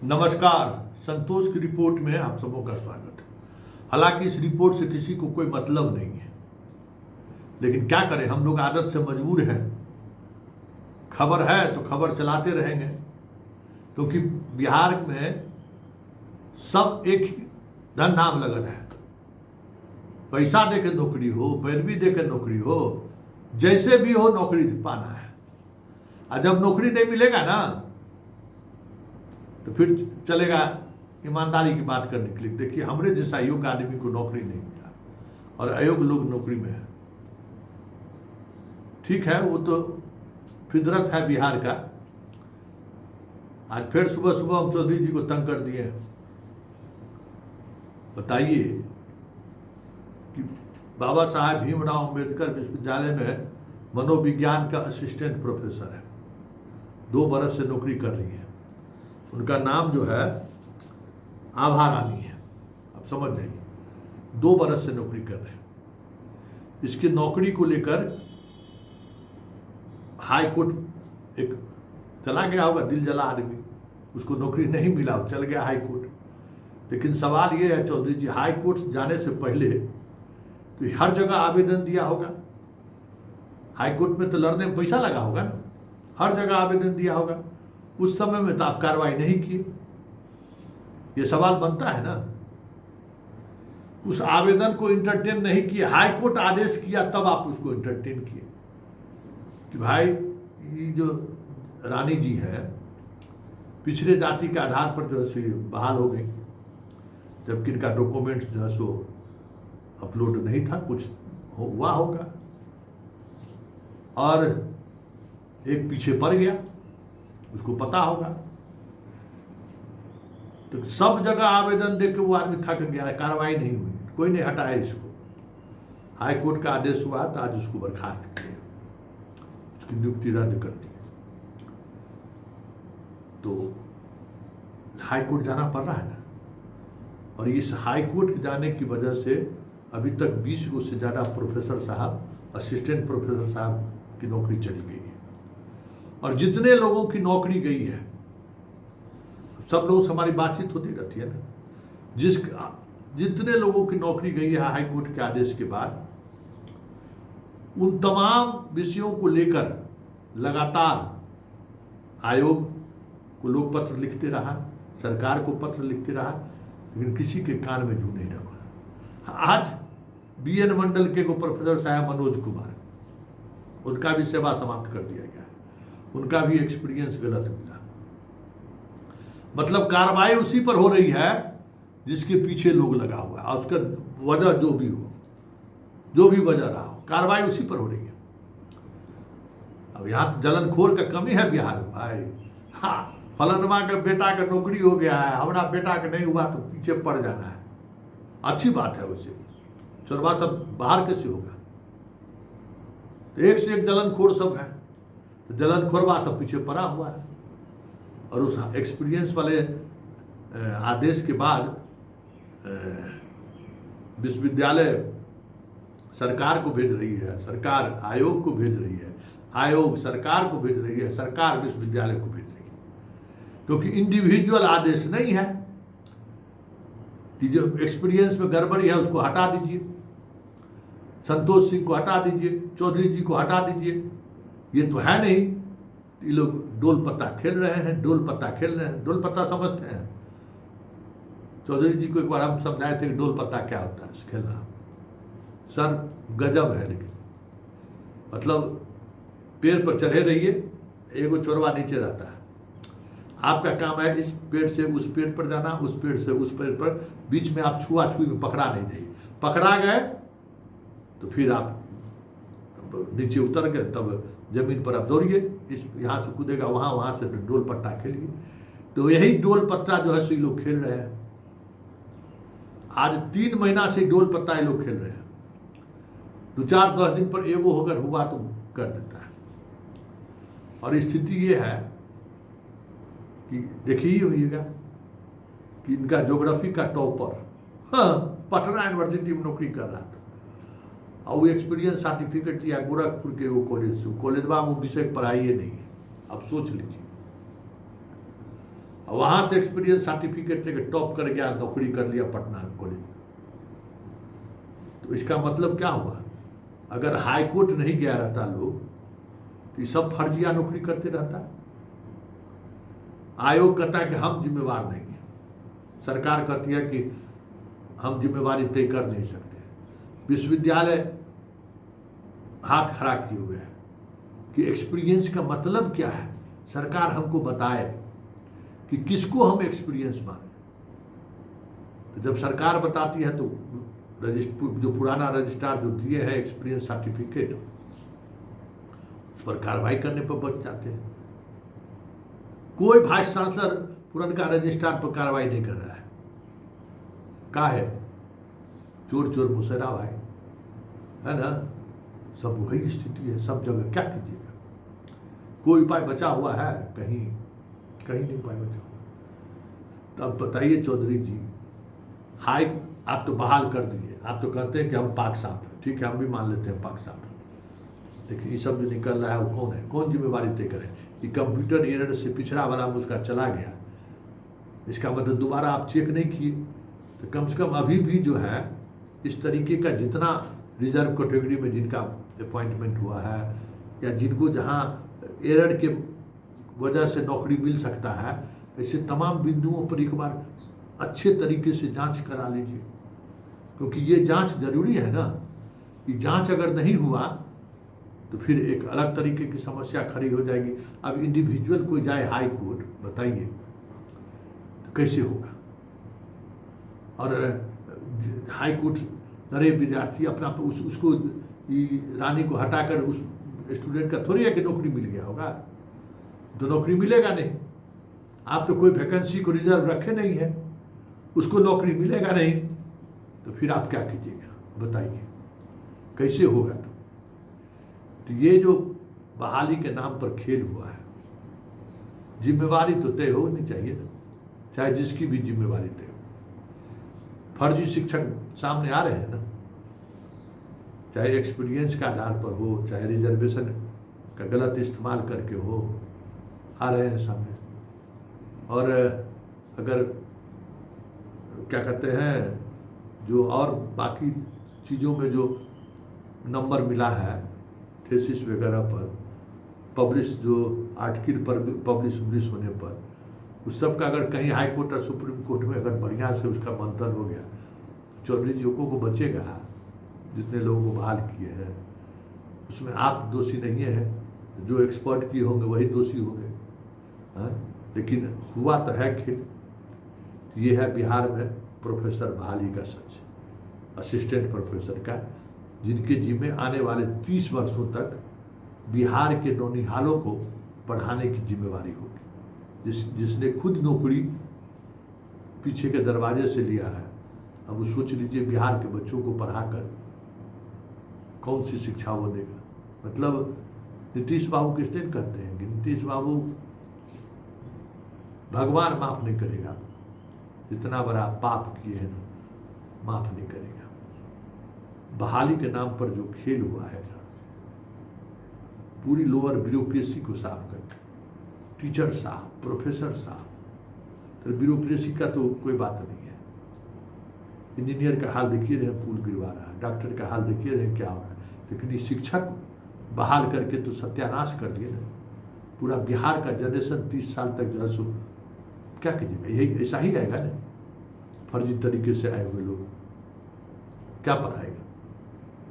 नमस्कार। संतोष की रिपोर्ट में आप सबों का स्वागत है। हालांकि इस रिपोर्ट से किसी को कोई मतलब नहीं है, लेकिन क्या करें, हम लोग आदत से मजबूर हैं। खबर है तो खबर चलाते रहेंगे, क्योंकि बिहार में सब एक ही धंधा में लगल है। पैसा दे के नौकरी हो, पैरवी दे के नौकरी हो, जैसे भी हो नौकरी पाना है। और जब नौकरी नहीं मिलेगा ना, तो फिर चलेगा ईमानदारी की बात करने के लिए। देखिए, हमारे जैसा योग्य आदमी को नौकरी नहीं मिला और अयोग्य लोग नौकरी में है। ठीक है, वो तो फितरत है बिहार का। आज फिर सुबह सुबह हम चौधरी जी को तंग कर दिए। बताइए कि बाबा साहेब भीमराव अंबेडकर विश्वविद्यालय में मनोविज्ञान का असिस्टेंट प्रोफेसर है, 2 बरस से नौकरी कर रही है। उनका नाम जो है आभा रानी है। अब समझ जाइए, 2 बरस से नौकरी कर रहे हैं। इसकी नौकरी को लेकर हाई कोर्ट एक चला गया होगा, दिल जला आदमी, उसको नौकरी नहीं मिला, चल गया हाई कोर्ट। लेकिन सवाल ये है चौधरी जी, हाई कोर्ट जाने से पहले तो हर जगह आवेदन दिया होगा। हाई कोर्ट में तो लड़ने में पैसा लगा होगा ना, हर जगह आवेदन दिया होगा। उस समय में तो आप कार्रवाई नहीं की, ये सवाल बनता है ना। उस आवेदन को इंटरटेन नहीं किया, हाई कोर्ट आदेश किया तब आप उसको इंटरटेन किए कि भाई ये जो रानी जी हैं पिछड़े जाति के आधार पर जो है बहाल हो गई, जबकि इनका डॉक्यूमेंट्स जो है सो अपलोड नहीं था, कुछ हुआ होगा और एक पीछे पड़ गया, उसको पता होगा। तो सब जगह आवेदन दे के वो आदमी थक गया है, कार्रवाई नहीं हुई, कोई नहीं हटाया इसको। हाई कोर्ट का आदेश हुआ तो आज उसको बर्खास्त किया, उसकी नियुक्ति रद्द कर दी। तो हाई कोर्ट जाना पड़ रहा है ना, और इस हाई कोर्ट जाने की वजह से अभी तक 20 को से ज़्यादा प्रोफेसर साहब, असिस्टेंट प्रोफेसर साहब की नौकरी चली गई है। और जितने लोगों की नौकरी गई है, सब लोगों से हमारी बातचीत होती रहती है ना, जितने लोगों की नौकरी गई है हाई कोर्ट के आदेश के बाद, उन तमाम विषयों को लेकर लगातार आयोग को लोग पत्र लिखते रहा, सरकार को पत्र लिखते रहा, लेकिन किसी के कान में जू नहीं रहा। आज BN मंडल के को प्रोफेसर साहब मनोज कुमार, उनका भी सेवा समाप्त कर दिया गया, उनका भी एक्सपीरियंस गलत मिला। मतलब कार्रवाई उसी पर हो रही है जिसके पीछे लोग लगा हुआ है, और उसका वजह जो भी हो, जो भी वजह रहा हो, कार्रवाई उसी पर हो रही है। अब यहाँ तो जलनखोर का कमी है बिहार में भाई। हाँ, फलनवा का बेटा का नौकरी हो गया है, हमारा बेटा का नहीं हुआ तो पीछे पड़ जाना है। अच्छी बात है, उसे चोरवा सब बाहर कैसे होगा? तो एक से एक जलनखोर सब है, तो जलनखोरवा सब पीछे पड़ा हुआ है। और उस एक्सपीरियंस वाले आदेश के बाद विश्वविद्यालय सरकार को भेज रही है, सरकार आयोग को भेज रही है, आयोग सरकार को भेज रही है, सरकार विश्वविद्यालय को भेज रही है। क्योंकि इंडिविजुअल आदेश नहीं है कि जो एक्सपीरियंस में गड़बड़ी है उसको हटा दीजिए, संतोष सिंह को हटा दीजिए, चौधरी जी को हटा दीजिए। ये तो है नहीं। ये लोग डोल पत्ता खेल रहे हैं, डोल पत्ता खेल रहे हैं। डोल पत्ता समझते हैं? चौधरी जी को एक बार हम समझाए थे कि डोल पत्ता क्या होता है, खेलना। सर गजब है, लेकिन मतलब पेड़ पर चढ़े रहिए, एगो चोरवा नीचे रहता है। आपका काम है इस पेड़ से उस पेड़ पर जाना, उस पेड़ से उस पेड़ पर, बीच में आप छुआ छुई में पकड़ा नहीं जाइए। पकड़ा गए तो फिर आप नीचे उतर गए, तब जमीन पर आप दौड़िए, इस यहाँ से कूदेगा वहाँ, वहाँ से डोल पट्टा खेलिए। तो यही डोल पत्ता जो है सो लोग खेल रहे हैं। आज 3 महीना से डोल पत्ता ये लोग खेल रहे हैं। 2-4-10 दिन पर एगो होकर हुआ तो कर देता है। और स्थिति ये है कि देखिए होइएगा कि इनका ज्योग्राफी का टॉपर, हाँ, पटना यूनिवर्सिटी में नौकरी कर रहा था, और वो एक्सपीरियंस सर्टिफिकेट लिया गोरखपुर के वो कॉलेज से। कॉलेजवा में विषय पढ़ाई नहीं है, आप सोच लीजिए। वहां से एक्सपीरियंस सर्टिफिकेट लेके टॉप कर गया, नौकरी कर लिया पटना कॉलेज। तो इसका मतलब क्या हुआ? अगर हाई कोर्ट नहीं गया रहता लोग तो ये सब फर्जिया नौकरी करते रहता। आयोग कहता है कि हम जिम्मेवार नहीं हैं, सरकार कहती है कि हम जिम्मेवारी तय कर नहीं सकते। विश्वविद्यालय हाथ खड़ा किए हुए हैं कि एक्सपीरियंस का मतलब क्या है, सरकार हमको बताए कि किसको हम एक्सपीरियंस माने। तो जब सरकार बताती है तो जो पुराना रजिस्ट्रार जो दिए हैं एक्सपीरियंस सर्टिफिकेट, उस पर कार्रवाई करने पर बच जाते हैं। कोई वाइस चांसलर पुरानका रजिस्ट्रार पर कार्रवाई नहीं कर रहा है। का है चोर चोर मुसैरा भाई, है ना? सब वही स्थिति है सब जगह। क्या कीजिएगा? कोई उपाय बचा हुआ है? कहीं कहीं नहीं उपाय बचा हुआ। तो अब बताइए चौधरी जी, हाई आप तो बहाल कर दिए, आप तो कहते हैं कि हम पाक साफ है, ठीक है, हम भी मान लेते हैं पाक साफ है। लेकिन ये सब जो निकल रहा है वो कौन है? कौन जिम्मेवारी तय करे? कि कंप्यूटर एरर से पिछड़ा वाला में उसका चला गया, इसका मतलब दोबारा आप चेक नहीं किए। तो कम से कम अभी भी जो है इस तरीके का जितना रिजर्व कैटेगरी में जिनका अपॉइंटमेंट हुआ है या जिनको जहाँ एरर के वजह से नौकरी मिल सकता है, ऐसे तमाम बिंदुओं पर एक बार अच्छे तरीके से जांच करा लीजिए, क्योंकि ये जांच जरूरी है ना। कि जांच अगर नहीं हुआ तो फिर एक अलग तरीके की समस्या खड़ी हो जाएगी। अब इंडिविजुअल कोई जाए हाई कोर्ट, बताइए तो कैसे होगा? और हाई कोर्ट अरे विद्यार्थी अपना उसको रानी को हटाकर उस स्टूडेंट का थोड़ी है कि नौकरी मिल गया होगा। तो नौकरी मिलेगा नहीं। आप तो कोई वैकेंसी को रिजर्व रखे नहीं है, उसको नौकरी मिलेगा नहीं, तो फिर आप क्या कीजिएगा? बताइए कैसे होगा? तो ये जो बहाली के नाम पर खेल हुआ है, जिम्मेवारी तो तय होनी चाहिए ना, चाहे जिसकी भी जिम्मेवारी तय हो। फर्जी शिक्षक सामने आ रहे हैं ना, चाहे एक्सपीरियंस के आधार पर हो, चाहे रिजर्वेशन का गलत इस्तेमाल करके हो, आ रहे हैं सामने। और अगर क्या कहते हैं, जो और बाकी चीज़ों में जो नंबर मिला है थीसिस वगैरह पर, पब्लिश जो आर्टिकल पर पब्लिश होने पर, उस सब का अगर कहीं हाई कोर्ट और सुप्रीम कोर्ट में अगर बढ़िया से उसका मंथन हो गया, चौधरी जी को बचेगा। जितने लोगों को बहाल किए हैं उसमें आप दोषी नहीं है, जो एक्सपर्ट किए होंगे वही दोषी होंगे। हाँ, लेकिन हुआ तो है खेल। ये है बिहार में प्रोफेसर बहाली का सच, असिस्टेंट प्रोफेसर का, जिनके जिम्मे आने वाले 30 वर्षों तक बिहार के नौनिहालों को पढ़ाने की जिम्मेवारी होगी। जिसने खुद नौकरी पीछे के दरवाजे से लिया है, अब वो सोच लीजिए बिहार के बच्चों को पढ़ाकर कौन सी शिक्षा वो देगा। मतलब नीतीश बाबू किस दिन कहते हैं कि नीतीश बाबू भगवान माफ नहीं करेगा, इतना बड़ा पाप किए हैं ना, माफ नहीं करेगा। बहाली के नाम पर जो खेल हुआ है ना, पूरी लोअर ब्यूरोक्रेसी को साफ कर, टीचर साहब, प्रोफेसर साहब, तो ब्यूरोक्रेसी का तो कोई बात नहीं है। इंजीनियर का हाल देखिए रहे, पुल गिरवा रहा है, डॉक्टर का हाल देखिए रहे क्या हो रहा है। लेकिन ये शिक्षक बहाल करके तो सत्यानाश कर दिए ना पूरा बिहार का जनरेशन। 30 साल तक जो है सो क्या कीजिएगा, यही ऐसा ही आएगा ना। फर्जी तरीके से आए हुए लोग क्या पढ़ाएगा?